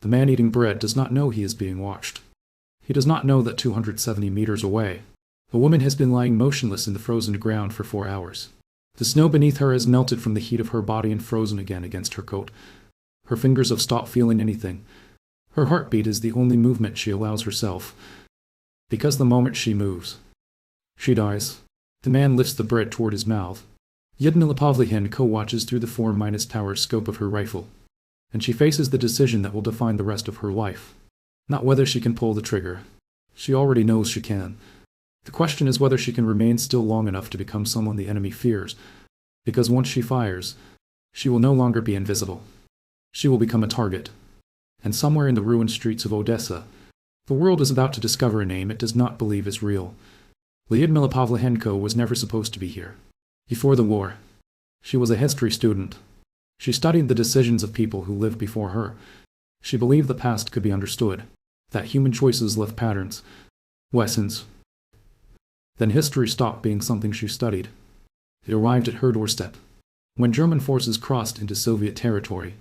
The man eating bread does not know he is being watched. He does not know that 270 meters away, a woman has been lying motionless in the frozen ground for 4 hours. The snow beneath her has melted from the heat of her body and frozen again against her coat. Her fingers have stopped feeling anything. Her heartbeat is the only movement she allows herself. Because the moment she moves, she dies. The man lifts the bread toward his mouth. Lyudmila Pavlyuchenko watches through the 4-tower scope of her rifle, and she faces the decision that will define the rest of her life. Not whether she can pull the trigger. She already knows she can. The question is whether she can remain still long enough to become someone the enemy fears, because once she fires, she will no longer be invisible. She will become a target. And somewhere in the ruined streets of Odessa, the world is about to discover a name it does not believe is real. Lyudmila Pavlyuchenko was never supposed to be here. Before the war, she was a history student. She studied the decisions of people who lived before her. She believed the past could be understood, that human choices left patterns, lessons. Then history stopped being something she studied. It arrived at her doorstep. When German forces crossed into Soviet territory,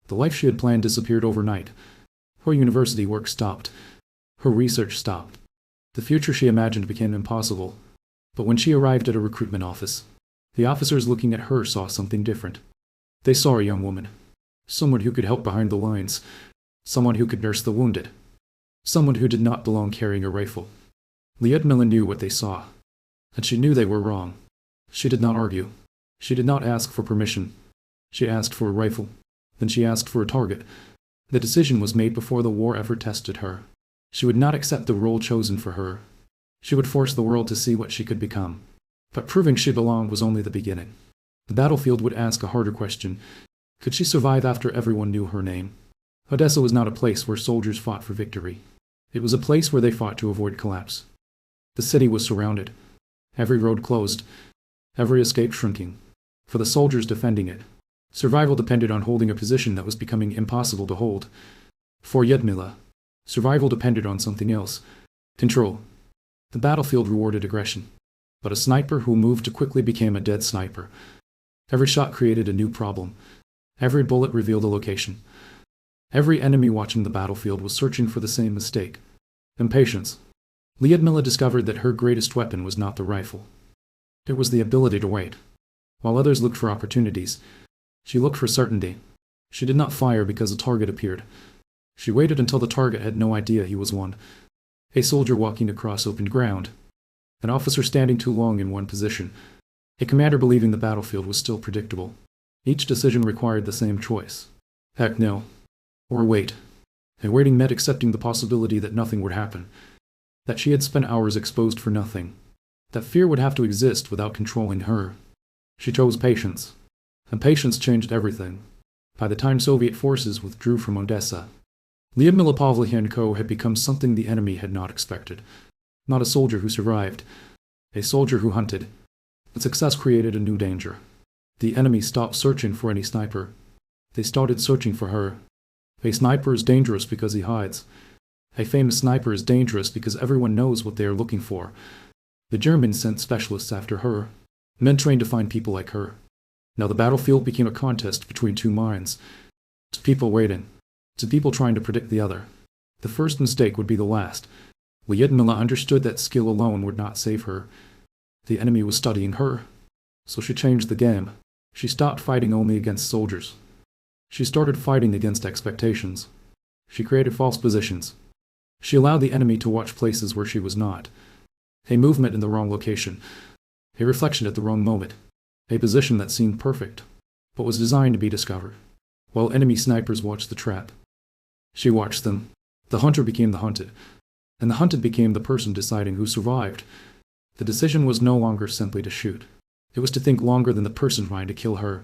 the life she had planned disappeared overnight. Her university work stopped. Her research stopped. The future she imagined became impossible. But when she arrived at a recruitment office, the officers looking at her saw something different. They saw a young woman. Someone who could help behind the lines. Someone who could nurse the wounded. Someone who did not belong carrying a rifle. Lyudmila knew what they saw, and she knew they were wrong. She did not argue. She did not ask for permission. She asked for a rifle. Then she asked for a target. The decision was made before the war ever tested her. She would not accept the role chosen for her. She would force the world to see what she could become. But proving she belonged was only the beginning. The battlefield would ask a harder question. Could she survive after everyone knew her name? Odessa was not a place where soldiers fought for victory. It was a place where they fought to avoid collapse. The city was surrounded. Every road closed. Every escape shrinking. For the soldiers defending it, survival depended on holding a position that was becoming impossible to hold. For Lyudmila, survival depended on something else. Control. The battlefield rewarded aggression. But a sniper who moved too quickly became a dead sniper. Every shot created a new problem. Every bullet revealed a location. Every enemy watching the battlefield was searching for the same mistake. Impatience. Lyudmila discovered that her greatest weapon was not the rifle. It was the ability to wait. While others looked for opportunities, she looked for certainty. She did not fire because a target appeared. She waited until the target had no idea he was one. A soldier walking across open ground. An officer standing too long in one position. A commander believing the battlefield was still predictable. Each decision required the same choice. Heck no. Or wait. And waiting meant accepting the possibility that nothing would happen. That she had spent hours exposed for nothing. That fear would have to exist without controlling her. She chose patience. And patience changed everything. By the time Soviet forces withdrew from Odessa, Lyudmila Pavlyuchenko had become something the enemy had not expected. Not a soldier who survived. A soldier who hunted. But success created a new danger. The enemy stopped searching for any sniper. They started searching for her. A sniper is dangerous because he hides. A famous sniper is dangerous because everyone knows what they are looking for. The Germans sent specialists after her. Men trained to find people like her. Now the battlefield became a contest between two minds. To people waiting. To people trying to predict the other. The first mistake would be the last. Lyudmila understood that skill alone would not save her. The enemy was studying her. So she changed the game. She stopped fighting only against soldiers. She started fighting against expectations. She created false positions. She allowed the enemy to watch places where she was not. A movement in the wrong location. A reflection at the wrong moment. A position that seemed perfect, but was designed to be discovered. While enemy snipers watched the trap. She watched them. The hunter became the hunted. And the hunted became the person deciding who survived. The decision was no longer simply to shoot. It was to think longer than the person trying to kill her.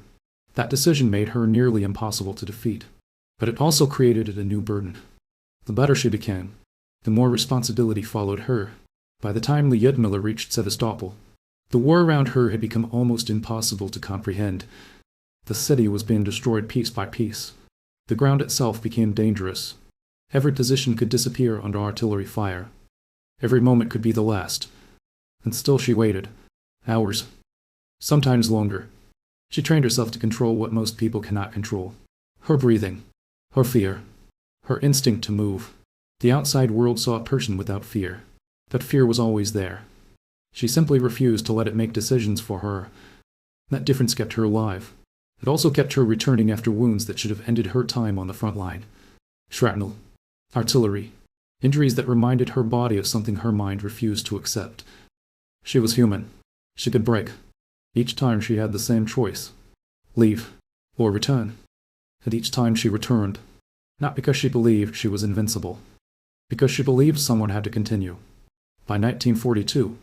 That decision made her nearly impossible to defeat. But it also created a new burden. The better she became, the more responsibility followed her. By the time Lyudmila reached Sevastopol, the war around her had become almost impossible to comprehend. The city was being destroyed piece by piece. The ground itself became dangerous. Every position could disappear under artillery fire. Every moment could be the last. And still she waited. Hours. Sometimes longer. She trained herself to control what most people cannot control. Her breathing. Her fear. her instinct to move. The outside world saw a person without fear. That fear was always there. She simply refused to let it make decisions for her. That difference kept her alive. It also kept her returning after wounds that should have ended her time on the front line. Shrapnel. Artillery. Injuries that reminded her body of something her mind refused to accept. She was human. She could break. Each time she had the same choice. Leave. Or return. And each time she returned. Not because she believed she was invincible. Because she believed someone had to continue. By 1942,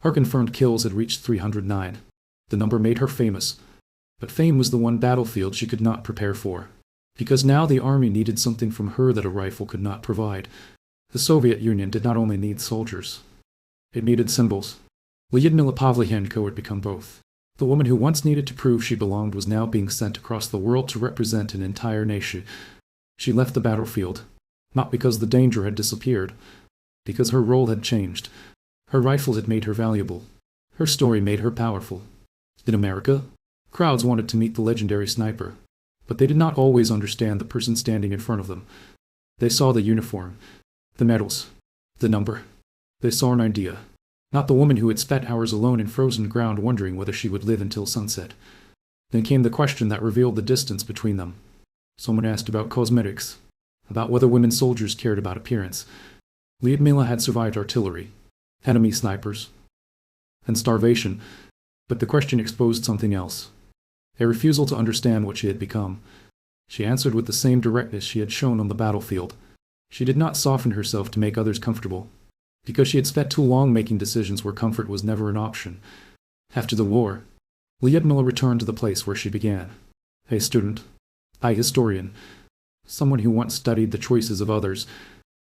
her confirmed kills had reached 309. The number made her famous. But fame was the one battlefield she could not prepare for. Because now the army needed something from her that a rifle could not provide. The Soviet Union did not only need soldiers. It needed symbols. Lyudmila Pavlichenko had become both. The woman who once needed to prove she belonged was now being sent across the world to represent an entire nation. She left the battlefield, not because the danger had disappeared, because her role had changed. Her rifle had made her valuable. Her story made her powerful. In America, crowds wanted to meet the legendary sniper, but they did not always understand the person standing in front of them. They saw the uniform, the medals, the number. They saw an idea, not the woman who had spent hours alone in frozen ground wondering whether she would live until sunset. Then came the question that revealed the distance between them. Someone asked about cosmetics, about whether women soldiers cared about appearance. Lyudmila had survived artillery, enemy snipers, and starvation, but the question exposed something else. A refusal to understand what she had become. She answered with the same directness she had shown on the battlefield. She did not soften herself to make others comfortable, because she had spent too long making decisions where comfort was never an option. After the war, Lyudmila returned to the place where she began. A student, a historian, someone who once studied the choices of others,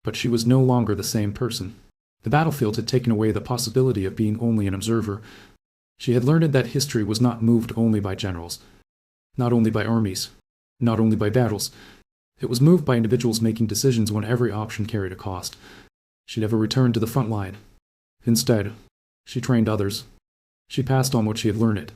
but she was no longer the same person. The battlefield had taken away the possibility of being only an observer. She had learned that history was not moved only by generals, not only by armies, not only by battles. It was moved by individuals making decisions when every option carried a cost. She never returned to the front line. Instead, she trained others. She passed on what she had learned.